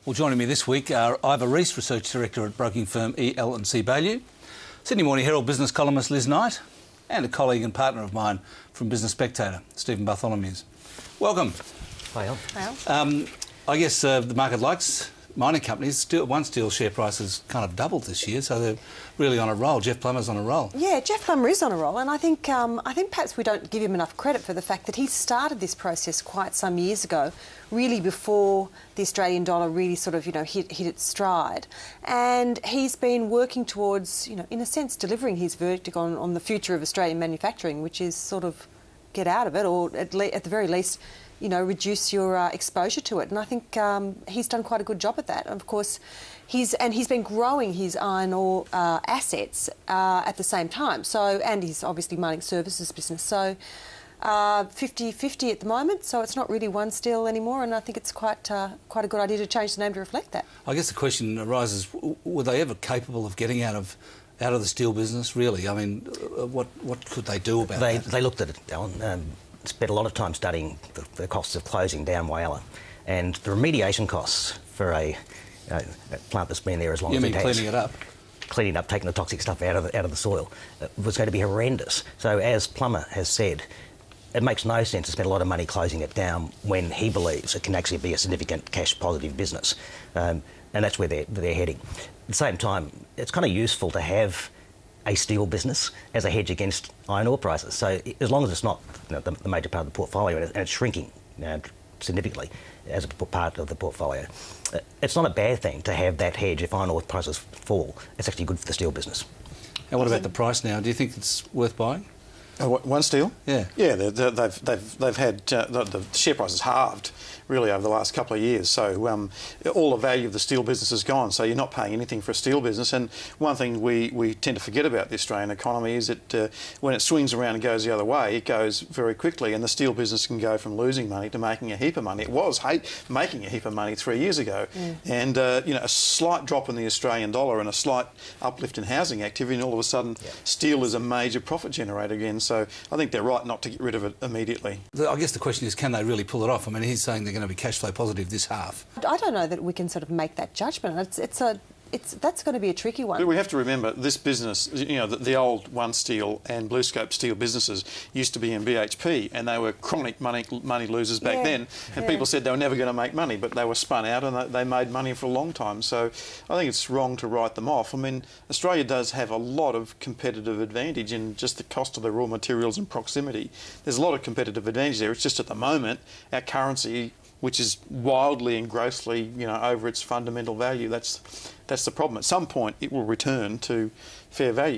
Well, joining me this week are Ivor Rees, Research Director at broking firm EL&C Baillieu, Sydney Morning Herald business columnist Liz Knight, and a colleague and partner of mine from Business Spectator, Stephen Bartholomew's. Welcome. Hi, I guess the market likes mining companies. One Steel share price has kind of doubled this year, so they're really on a roll. Jeff Plummer's on a roll. Yeah, Jeff Plummer is on a roll, and I think perhaps we don't give him enough credit for the fact that he started this process quite some years ago, really before the Australian dollar really sort of, hit its stride. And he's been working towards, in a sense, delivering his verdict on the future of Australian manufacturing, which is sort of get out of it, or at the very least, reduce your exposure to it. And I think he's done quite a good job at that. And of course, he's been growing his iron ore assets at the same time. And he's obviously mining services business. So 50-50 at the moment. So it's not really One Steel anymore. And I think it's quite a good idea to change the name to reflect that. I guess the question arises: were they ever capable of getting out of the steel business? Really, I mean, what could they do about that? They looked at it, Alan. Spent a lot of time studying the costs of closing down Whyalla, and the remediation costs for a plant that's been there as long as it has. Cleaning it up? Cleaning up, taking the toxic stuff out of the soil, was going to be horrendous. So, as Plummer has said, it makes no sense to spend a lot of money closing it down when he believes it can actually be a significant cash positive business, and that's where they're heading. At the same time, it's kind of useful to have a steel business as a hedge against iron ore prices. So as long as it's not the major part of the portfolio and it's shrinking significantly as a part of the portfolio, it's not a bad thing to have that hedge. If iron ore prices fall, it's actually good for the steel business. And what about the price now? Do you think it's worth buying? One Steel? Yeah. Yeah, they've had the share price has halved really over the last couple of years. So all the value of the steel business is gone. So you're not paying anything for a steel business. And one thing we tend to forget about the Australian economy is that when it swings around and goes the other way, it goes very quickly. And the steel business can go from losing money to making a heap of money. It was making a heap of money 3 years ago. And a slight drop in the Australian dollar and a slight uplift in housing activity, and all of a sudden steel is a major profit generator again. So I think they're right not to get rid of it immediately. I guess the question is, can they really pull it off? I mean, he's saying they're going to be cash flow positive this half. I don't know that we can sort of make that judgment. That's going to be a tricky one. But we have to remember this business, the old One Steel and BlueScope Steel businesses used to be in BHP, and they were chronic money losers back then. And people said they were never going to make money, but they were spun out and they made money for a long time. So I think it's wrong to write them off. I mean, Australia does have a lot of competitive advantage in just the cost of the raw materials and proximity. There's a lot of competitive advantage there. It's just at the moment our currency, which is wildly and grossly, over its fundamental value, that's the problem. At some point, it will return to fair value.